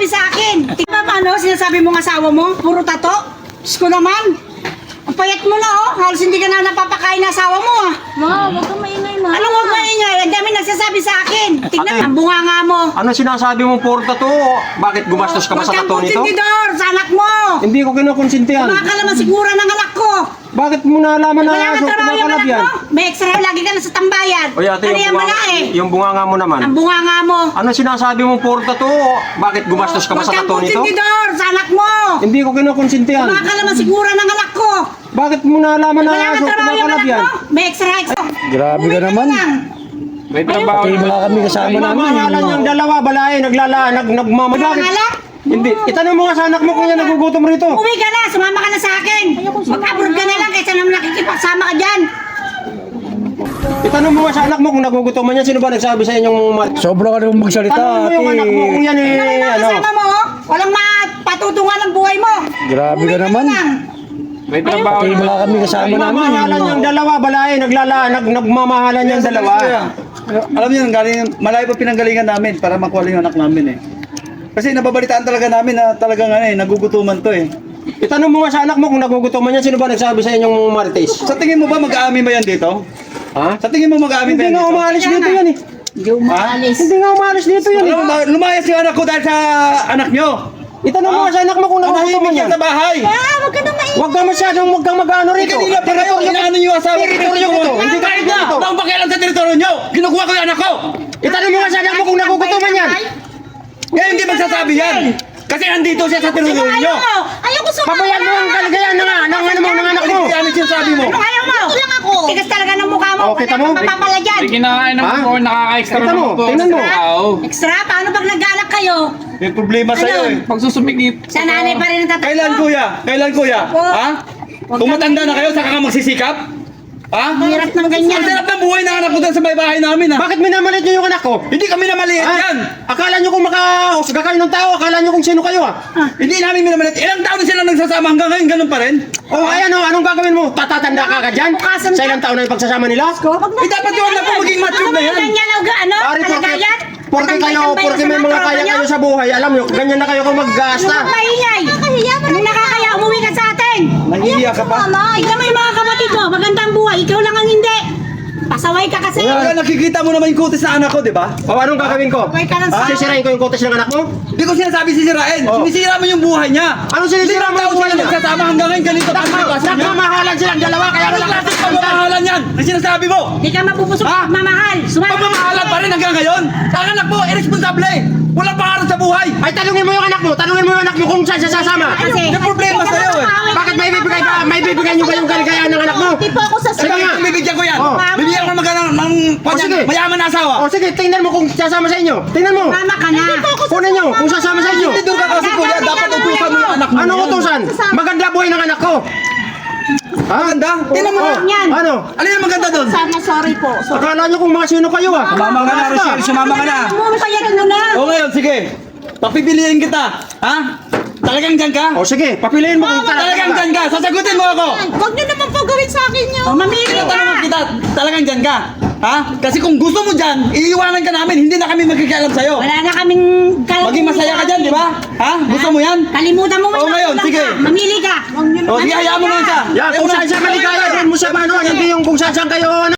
sa akin. Tingnan mo ano, sinasabi mong asawa mo, puro tato. Diyos ko naman. Ang payat mo na oh, halos hindi ka na napapakain na asawa mo ah. Ma, huwag kang maingay, ma. Anong huwag maingay? Ang dami nagsasabi sa akin. Tingnan, ang bunganga mo. Ano sinasabi mong puro tato? Bakit gumastos ka ba sa tato Huwag kang nito? konsentidor sa anak mo. Hindi ko kinukonsintihan. Kumakalaman siguro ng anak ko. Bakit mo nalaman na Wala aso kang trabaho yung kumakalab anak yan? mo. May extra lagi ka na sa tambayan. O ate, Ano yan wala eh. yung bunganga mo naman. Ang bunganga mo. Ano sinasabi mong puro tato? Bakit gumastos ka ba sa tato Huwag nito? kang konsentidor sa anak mo. Hindi ko kinukonsintihan. Kumakalaman siguro ng anak ko. Bakit mo nalaman na Wala aso kang trabaho yung kumakalab anak yan? mo. May extra. Grabe ka Uwi naman. lang. May trabaho Pati mga kami kasama namin. Mamahalan yung dalawa, balay, nagmamadakit. Wala? Hindi. Itanong mo nga sa anak mo kung yan nagugutom rito. Uwi ka na, sumama ka na sa akin. Mag-abroad ka na lang kaysa naman nakikipagsama ka dyan. Itanong mo nga sa anak mo kung nagugutom yan. Sino ba nagsabi sa inyong Sobra ka naman magsalita, Tanong mo yung ate. anak mo kung yan ano. Kasama mo, oh. Walang mapatutungan ng buhay mo. Grabe Uwi ka naman. na lang. May trabaho Pati mga kami kasama namin. Mamahalan yung dalawa, balay, nagmamahalan yung dalawa. Alam niyo, malayo pa pinanggalingan namin para makuha yung anak namin eh. Kasi nababalitaan talaga namin na talagang nagugutuman to eh. Itanong mo nga sa anak mo kung nagugutom yan. Sino ba nagsabi sa inyong marites? Sa tingin mo ba mag-aamin ba yan dito? Ha? Sa tingin mo mag-aamin ba Hindi yan nga dito? umalis dito yan eh. Hindi umalis. Hindi nga umalis dito yan eh. Alam mo, lumayas yung anak ko dahil sa anak nyo. Itanong mo nga sa anak mo kung nagugutom Nanahimik yan. yan sa bahay. Huwag ka na maingay. Huwag ka masyadong mag-ano rito. Kanina pa kayo, inaano yung asawa ko. Teritoryo ko to. Hindi ka Kahit na, dito. wala akong pakialam sa teritoryo nyo. Kinukuha ko yung anak ko. Itanong mo nga sa anak mo kung nagugutom yan. Kaya hindi magsasabi yan. Kasi andito siya sa teritoryo nyo. Ayaw ko sumama. Pabayaan mo ang kaligayahan ng anak mo. Ano yung sinasabi mo? Ano ayaw mo? Ito lang ako. Tigas talaga ng mukha mo. Oh, kita mo? Wala kang mapapala dyan. Sige na, ano Ha? po, nakaka-extra Kita mo, naman po. tingnan mo. Trabaho. Extra, paano pag nag-anak kayo? May problema sa'yo eh. Pagsusumikip. Sa nanay pa rin ang tatakbo. Kailan kuya? Kailan kuya? Opo. Ha? Kung matanda na kayo, saka ka magsisikap? Ha? Hirap ng ganyan. Ang sarap ng buhay ng anak ko dyan sa may bahay namin ha. Bakit minamalit niyo yung anak ko? Hindi kami namaliit Ha? yan. Akala niyo kung makahusga kayo ng tao, akala niyo kung sino kayo ah. Hindi namin minamalit. Ilang taon na sila nagsasama hanggang ngayon, ganun pa rin. Oh, ayan oh, anong gagawin mo? Tatatanda ka ka dyan? Sa ilang taon na yung pagsasama nila? Eh dapat yung anak ko maging mature na yan. Ganyan ano? Pare, Kalagayan? porque Patambay-tambay porque sa may mga kaya tropa kayo nyo? sa buhay, alam niyo, ganyan na kayo kung Ano maggasta. bang maingay? Anong nakakaya? Umuwi ka sa atin. Nahihiya ka pa. Tignan mo yung mga kapatid mo. Magandang buhay. Ikaw lang ang hindi. Pasaway ka kasi. Kaya nakikita mo naman yung kutis na anak ko, di ba? O anong gagawin ko? Pasaway ka ng sawa. Sisirain ko yung kotes ng anak mo? Hindi ko sinasabi sisirain. Oh. Sinisira mo yung buhay niya. Ano sinisira mo Ilang yung taon buhay sila niya? nagsasama hanggang ngayon, ganito pa ang sitwasyon niya. Nagmamahalan silang dalawa, kaya Anong wala ka klaseng pagmamahalan yan? Ang sinasabi mo? Hindi ka mapupusok Ha? mamahal. Pagmamahalan pa rin hanggang ngayon? Ang anak mo, irresponsable. Walang pangarap sa buhay. Ay, tanungin mo yung anak mo kung saan siya sasama. Kasi, May problema sa'yo eh. Bakit may bibigay niyo ba yung kaligayahan ng anak mo? Di po ako sa Sige nga. Kung bibigyan ko yan, Oh. bibigyan ko ng sige. mayaman na asawa. O sige, tingnan mo kung sasama sa inyo. Tingnan mo. mama ka na. Kunin nyo kung sasama sa inyo. Hindi doon ka kasi kuya, dapat utusan mo yung anak mo. Anong utusan? Maganda buhay ng anak ko. Ha? Maganda? Tingnan mo Oh, nga. yan. Ano? Ano yung maganda doon? Sana, sorry po. Akala nyo kung mga sino kayo ah. Sumama ka na, Rochelle. Sumama ka na. Ang payat mo na. O ngayon, sige. Papibiliin kita. Ha? Talagang dyan ka? O sige, papiliin mo kung Talagang dyan ka. Sasagutin mo ako. Huwag niyo naman po gawin sa akin yun. O, mamili ka. Tanong kita, talagang dyan ka. Ha? Kasi kung gusto mo dyan, iiwanan ka namin. Hindi na kami magkikialam sa'yo. Wala na kaming Maging masaya ka dyan, di ba? Ha? Gusto mo yan? Kalimutan mo O ngayon, magulang sige. ka. Mamili ka. O sige, hayaan mo na siya. Yeah, kung saan siya maligaya, doon mo siya paano, hindi yung kung saan kayo. Ano?